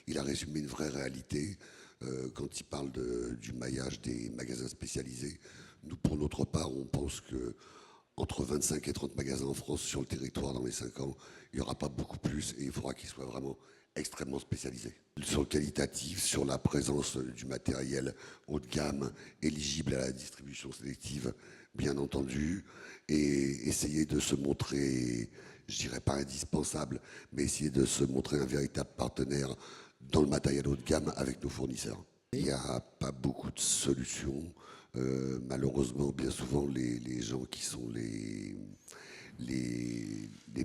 il a résumé une vraie réalité quand il parle du maillage des magasins spécialisés. Nous, pour notre part, on pense que entre 25 et 30 magasins en France sur le territoire dans les 5 ans, il n'y aura pas beaucoup plus et il faudra qu'ils soient vraiment extrêmement spécialisés. Sur le qualitatif, sur la présence du matériel haut de gamme, éligible à la distribution sélective, bien entendu, et essayer de se montrer, je dirais pas indispensable, mais essayer de se montrer un véritable partenaire dans le matériel haut de gamme avec nos fournisseurs. Il n'y a pas beaucoup de solutions. Malheureusement, bien souvent, les gens qui sont les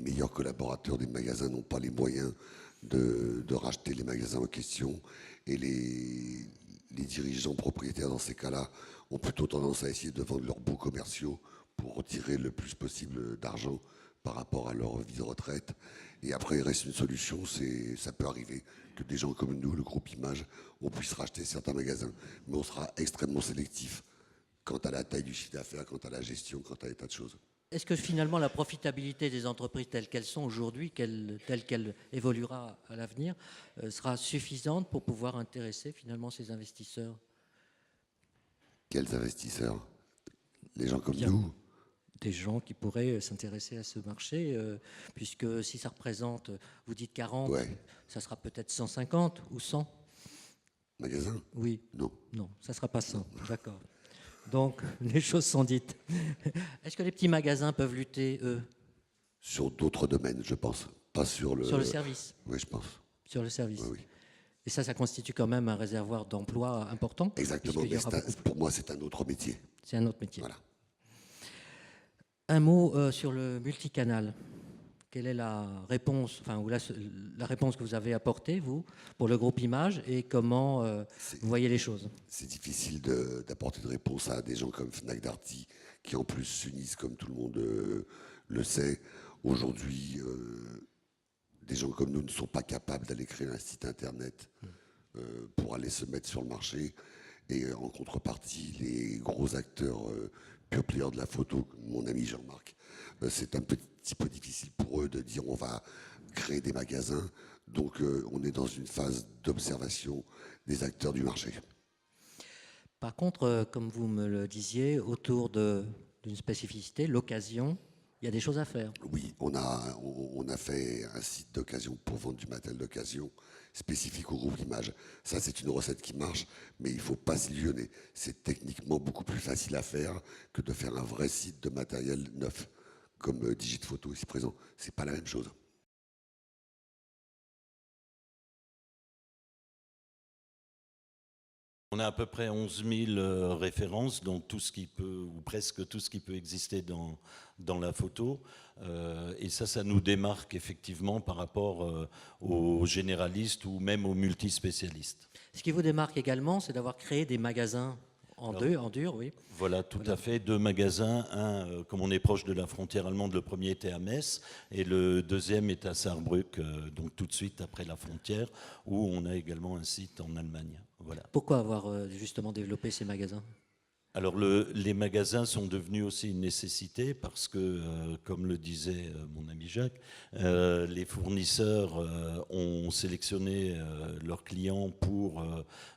meilleurs collaborateurs des magasins n'ont pas les moyens de racheter les magasins en question. Et les dirigeants propriétaires, dans ces cas-là, ont plutôt tendance à essayer de vendre leurs baux commerciaux pour retirer le plus possible d'argent par rapport à leur vie de retraite. Et après, il reste une solution, ça peut arriver que des gens comme nous, le groupe Image, on puisse racheter certains magasins. Mais on sera extrêmement sélectif quant à la taille du chiffre d'affaires, quant à la gestion, quant à des tas de choses. Est-ce que finalement la profitabilité des entreprises telles qu'elles sont aujourd'hui, telle qu'elle évoluera à l'avenir, sera suffisante pour pouvoir intéresser finalement ces investisseurs? Quels investisseurs? Les gens comme Bien. nous? Des gens qui pourraient s'intéresser à ce marché, puisque si ça représente, vous dites 40, Ouais. ça sera peut-être 150 ou 100 Magasins? Oui. Non. Non, ça ne sera pas 100, d'accord. Donc, les choses sont dites. Est-ce que les petits magasins peuvent lutter, eux? Sur d'autres domaines, je pense. Pas sur le... Sur le service? Oui, je pense. Sur le service. Oui, oui. Et ça constitue quand même un réservoir d'emploi important? Exactement, mais pour moi, c'est un autre métier. C'est un autre métier. Voilà. Un mot sur le multicanal. Quelle est la réponse, enfin, ou la réponse que vous avez apportée, vous, pour le groupe Image, et comment vous voyez les choses? C'est difficile d'apporter de réponse à des gens comme Fnac Darty, qui en plus s'unissent, comme tout le monde le sait. Aujourd'hui, des gens comme nous ne sont pas capables d'aller créer un site internet pour aller se mettre sur le marché. Et en contrepartie, les gros acteurs pure players de la photo, mon ami Jean-Marc, c'est un petit peu difficile pour eux de dire on va créer des magasins. Donc on est dans une phase d'observation des acteurs du marché. Par contre, comme vous me le disiez, autour d'une spécificité, l'occasion, il y a des choses à faire. Oui, on a fait un site d'occasion pour vendre du matériel d'occasion spécifique au groupe Image. Ça, c'est une recette qui marche, mais il ne faut pas s'illusionner. C'est techniquement beaucoup plus facile à faire que de faire un vrai site de matériel neuf, comme Digit Photo ici présent. C'est pas la même chose. On a à peu près 11 000 références, donc tout ce qui peut, ou presque tout ce qui peut exister dans la photo. Et ça nous démarque effectivement par rapport aux généralistes ou même aux multispécialistes. Ce qui vous démarque également, c'est d'avoir créé des magasins en dur, oui. Voilà, tout à fait. 2 magasins. Un, comme on est proche de la frontière allemande, le premier était à Metz et le deuxième est à Saarbrück, donc tout de suite après la frontière, où on a également un site en Allemagne. Voilà. Pourquoi avoir justement développé ces magasins? Alors les magasins sont devenus aussi une nécessité parce que, comme le disait mon ami Jacques, les fournisseurs ont sélectionné leurs clients pour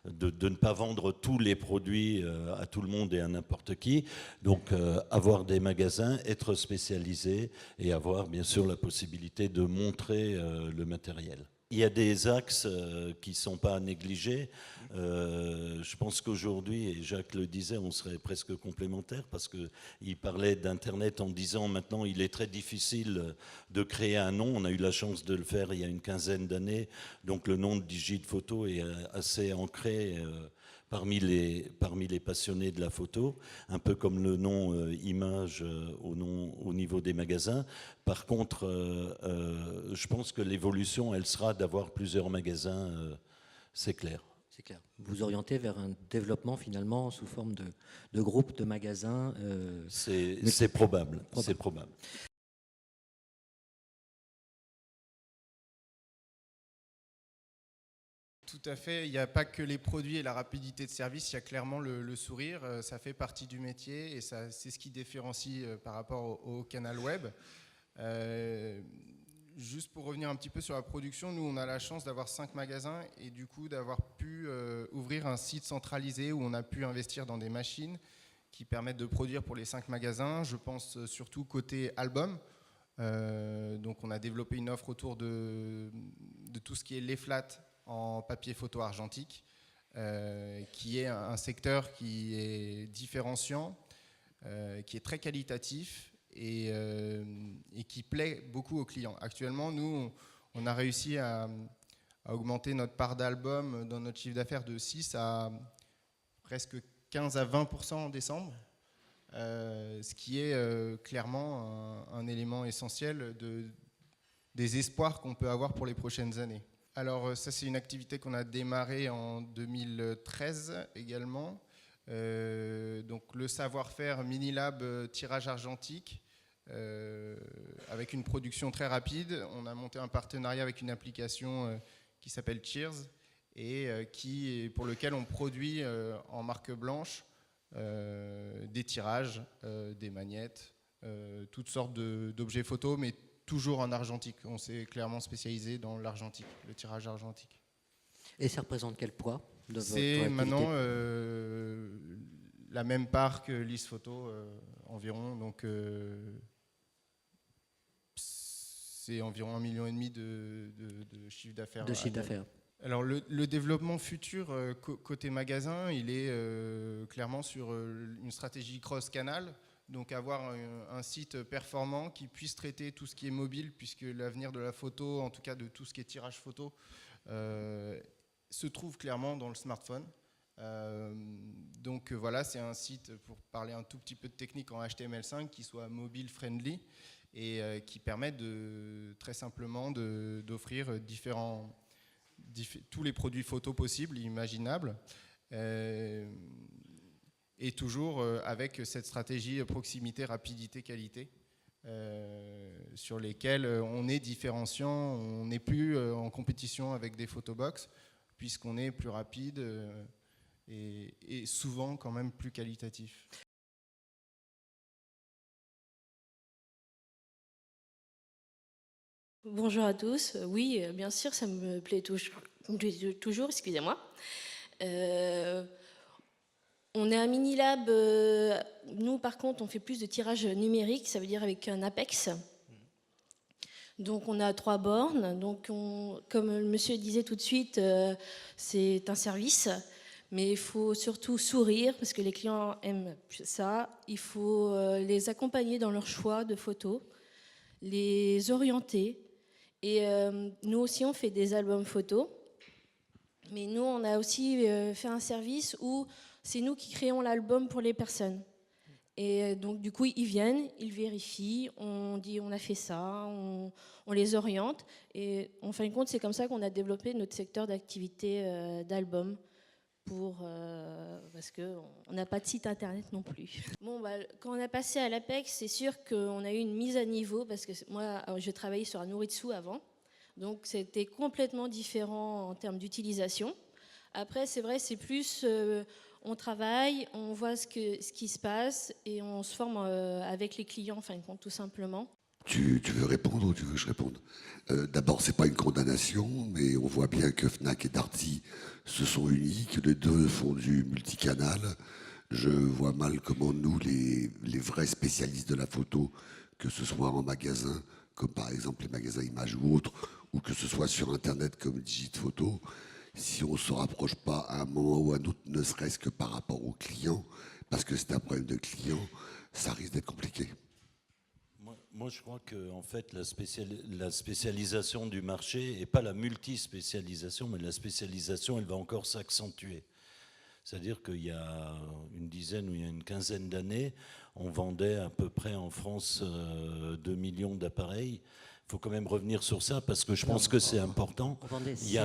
de ne pas vendre tous les produits à tout le monde et à n'importe qui. Donc avoir des magasins, être spécialisé et avoir bien sûr la possibilité de montrer le matériel. Il y a des axes qui ne sont pas à négliger. Je pense qu'aujourd'hui, et Jacques le disait, on serait presque complémentaires parce qu'il parlait d'Internet en disant maintenant il est très difficile de créer un nom. On a eu la chance de le faire il y a une quinzaine d'années. Donc le nom de Digit Photo est assez ancré parmi les passionnés de la photo, un peu comme le nom Image au niveau des magasins. Par contre, je pense que l'évolution, elle sera d'avoir plusieurs magasins, c'est clair. C'est clair. Vous orientez vers un développement finalement sous forme de groupe de magasins. C'est probable. C'est probable. Tout à fait, il n'y a pas que les produits et la rapidité de service, il y a clairement le sourire, ça fait partie du métier et c'est ce qui différencie par rapport au canal web. Juste pour revenir un petit peu sur la production, nous on a la chance d'avoir 5 magasins et du coup d'avoir pu ouvrir un site centralisé où on a pu investir dans des machines qui permettent de produire pour les 5 magasins. Je pense surtout côté album. Donc on a développé une offre autour de tout ce qui est les flats en papier photo argentique, qui est un secteur qui est différenciant, qui est très qualitatif et qui plaît beaucoup aux clients. Actuellement, nous, on a réussi à augmenter notre part d'album dans notre chiffre d'affaires de 6 à presque 15 à 20% en décembre, ce qui est clairement un élément essentiel des espoirs qu'on peut avoir pour les prochaines années. Alors ça, c'est une activité qu'on a démarrée en 2013 également. Donc le savoir-faire Minilab tirage argentique, avec une production très rapide. On a monté un partenariat avec une application qui s'appelle Cheers et pour lequel on produit en marque blanche des tirages, des magnettes, toutes sortes d'objets photos, mais toujours en argentique. On s'est clairement spécialisé dans l'argentique, le tirage argentique. Et ça représente quel poids de votre C'est activité? maintenant la même part que Lys Photo environ, donc c'est environ 1,5 million de chiffre d'affaires. De chiffre d'affaires. Alors le développement futur côté magasin, il est clairement sur une stratégie cross-canal, donc avoir un site performant qui puisse traiter tout ce qui est mobile, puisque l'avenir de la photo, en tout cas de tout ce qui est tirage photo, se trouve clairement dans le smartphone. Donc voilà, c'est un site, pour parler un tout petit peu de technique en HTML5, qui soit mobile friendly et qui permet très simplement d'offrir tous les produits photos possibles, imaginables, et toujours avec cette stratégie proximité, rapidité, qualité, sur lesquels on est différenciant, on n'est plus en compétition avec des photobox, puisqu'on est plus rapide et souvent quand même plus qualitatif. Bonjour à tous. Oui, bien sûr, ça me plaît toujours, excusez-moi. On est un mini-lab. Nous, par contre, on fait plus de tirage numérique, ça veut dire avec un Apex. Donc, on a 3 bornes. Donc, comme le monsieur disait tout de suite, c'est un service. Mais il faut surtout sourire, parce que les clients aiment ça. Il faut les accompagner dans leur choix de photos, les orienter. Et nous aussi, on fait des albums photos. Mais nous, on a aussi fait un service où c'est nous qui créons l'album pour les personnes. Et donc, du coup, ils viennent, ils vérifient, on dit on a fait ça, on les oriente. Et en fin de compte, c'est comme ça qu'on a développé notre secteur d'activité d'album. Parce qu'on n'a pas de site internet non plus. Bon, quand on a passé à l'Apex, c'est sûr qu'on a eu une mise à niveau, parce que moi, je travaillais sur un Noritsu avant, donc c'était complètement différent en termes d'utilisation. Après, c'est vrai, c'est plus, on travaille, on voit ce qui se passe, et on se forme avec les clients, en fin de compte, tout simplement. Tu veux répondre ou tu veux que je réponde? D'abord, c'est pas une condamnation, mais on voit bien que Fnac et Darty se sont unis, que les deux font du multicanal. Je vois mal comment nous, les vrais spécialistes de la photo, que ce soit en magasin, comme par exemple les magasins Images ou autres, ou que ce soit sur Internet comme Digit Photo, si on ne se rapproche pas à un moment ou à un autre, ne serait-ce que par rapport aux clients, parce que c'est un problème de clients, ça risque d'être compliqué. Moi, je crois que en fait, la spécialisation du marché, et pas la multispécialisation, mais la spécialisation, elle va encore s'accentuer. C'est-à-dire qu'il y a une dizaine ou il y a une quinzaine d'années, on vendait à peu près en France 2 millions d'appareils. Il faut quand même revenir sur ça parce que je pense que c'est important. On vendait 6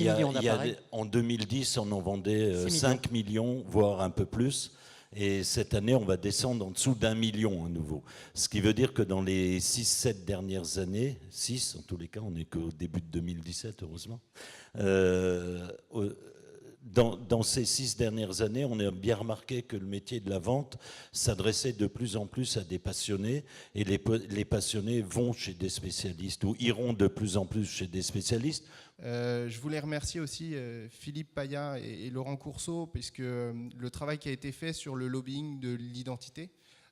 millions d'appareils. En 2010, on en vendait 5 millions, voire un peu plus. Et cette année, on va descendre en dessous d'1 million à nouveau. Ce qui veut dire que dans les 6-7 dernières années, 6 en tous les cas, on n'est qu'au début de 2017, heureusement, dans ces 6 dernières années, on a bien remarqué que le métier de la vente s'adressait de plus en plus à des passionnés, et les passionnés vont chez des spécialistes ou iront de plus en plus chez des spécialistes. Je voulais remercier aussi Philippe Paya et Laurent Courceau, puisque le travail qui a été fait sur le lobbying de l'identité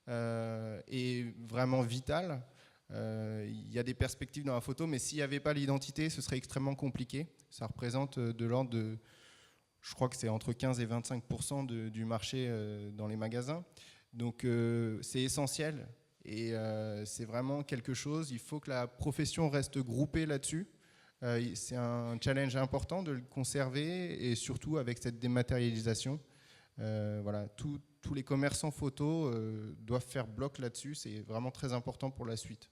est vraiment vital. Il y a des perspectives dans la photo, mais s'il n'y avait pas l'identité, ce serait extrêmement compliqué. Ça représente de l'ordre de, je crois que c'est entre 15 et 25% du marché dans les magasins. Donc c'est essentiel et c'est vraiment quelque chose. Il faut que la profession reste groupée là-dessus. C'est un challenge important de le conserver, et surtout avec cette dématérialisation. Voilà, tous les commerçants photo doivent faire bloc là-dessus. C'est vraiment très important pour la suite.